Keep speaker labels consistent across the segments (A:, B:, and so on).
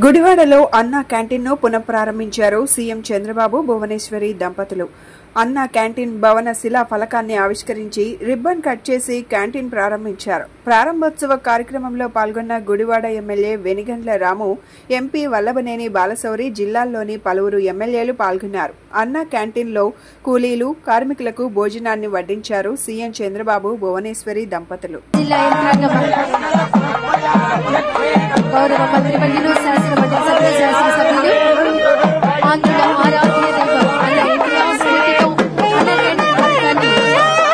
A: గుడివాడలో అన్నా క్యాంటీన్ను పునఃప్రారంభించారు సీఎం చంద్రబాబు భువనేశ్వరి దంపతులు. అన్నా క్యాంటీన్ భవన శిలా ఫలకాన్ని ఆవిష్కరించి రిబ్బన్ కట్ చేసి క్యాంటీన్ ప్రారంభించారు. ప్రారంభోత్సవ కార్యక్రమంలో పాల్గొన్న గుడివాడ ఎమ్మెల్యే వెనిగండ్ల రాము, ఎంపీ వల్లభనేని బాలశౌరి, జిల్లాల్లోని పలువురు ఎమ్మెల్యేలు పాల్గొన్నారు. అన్నా క్యాంటీన్లో కూలీలు, కార్మికులకు భోజనాన్ని వడ్డించారు సీఎం చంద్రబాబు భువనేశ్వరి దంపతులు.
B: గౌరవ మంత్రివర్యులు, శాసనమండలి సభ్యులు, శాసనసభ్యులు, ఆంధ్రుల ఆరాధ్య దైవం అన్న ఎన్టీఆర్ స్ఫూర్తితో అన్న క్యాంటీన్ పథకాన్ని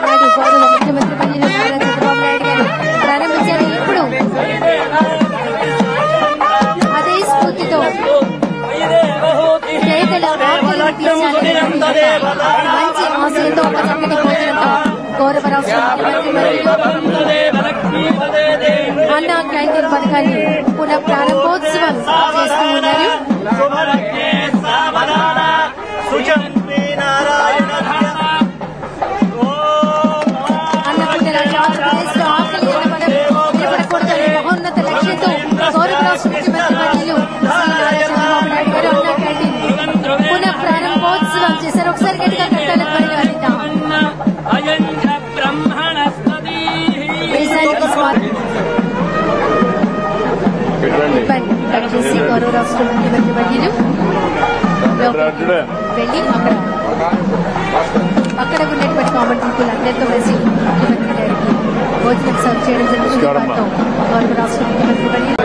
B: నాడు గౌరవ ముఖ్యమంత్రివర్యులు నారా చంద్రబాబు నాయుడు గారు ప్రారంభించారు. ఇప్పుడు అదే స్ఫూర్తితో పేదల ఆకలిని తీర్చాలని మంచి ఆశయంతో ఒక చక్కటి భోజనంతో గౌరవ రాష్ట్ర అన్నా క్యాంటీన్ పథకాన్ని పునః ప్రారంభోత్సవం చేస్తూ ఉన్నారు. అన్నపూర్ణ ఆంధ్రప్రదేశ్ లో ఆకలి నిలబడకూడదనే మహోన్నత లక్ష్యంతో గౌరవ రాష్ట్ర ముఖ్యమంత్రి వర్యులు శ్రీ నారా చంద్రబాబు నాయుడు గారు అన్నా క్యాంటీన్ పునః ప్రారంభోత్సవం చేశారు. ఒకసారి గట్టిగా కట్టాలి చేసి గౌరవ రాష్ట్ర ముఖ్యమంత్రి వర్యులు వెళ్లి అక్కడ ఉన్నటువంటి కామన్ పీపుల్ అందరితో కలిసి ముఖ్యమంత్రి గారికి భోజనం సర్వ్ చేయడం జరుగుతుంది. గౌరవ రాష్ట్ర ముఖ్యమంత్రి వర్యులు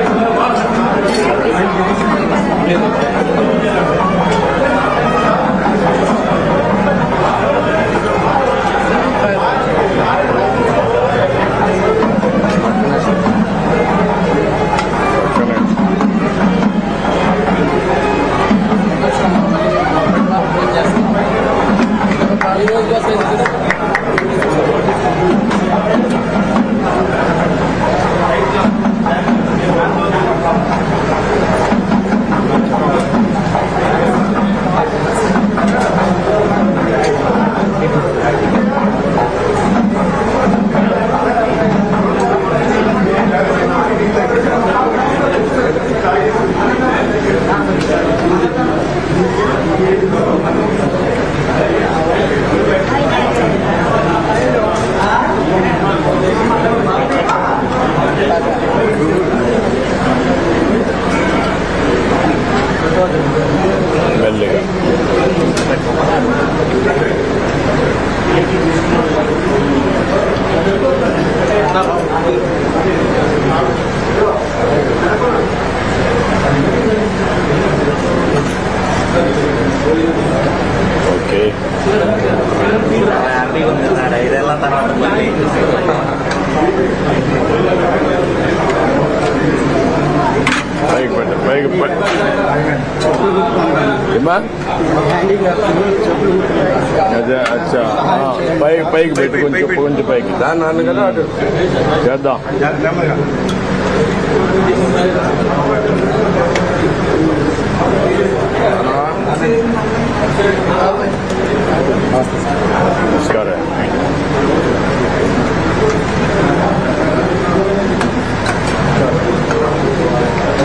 C: अच्छा పైకి పెట్టి కొంచెం పైకి దాన్ని అన్న కదా అటు చేద్దాం.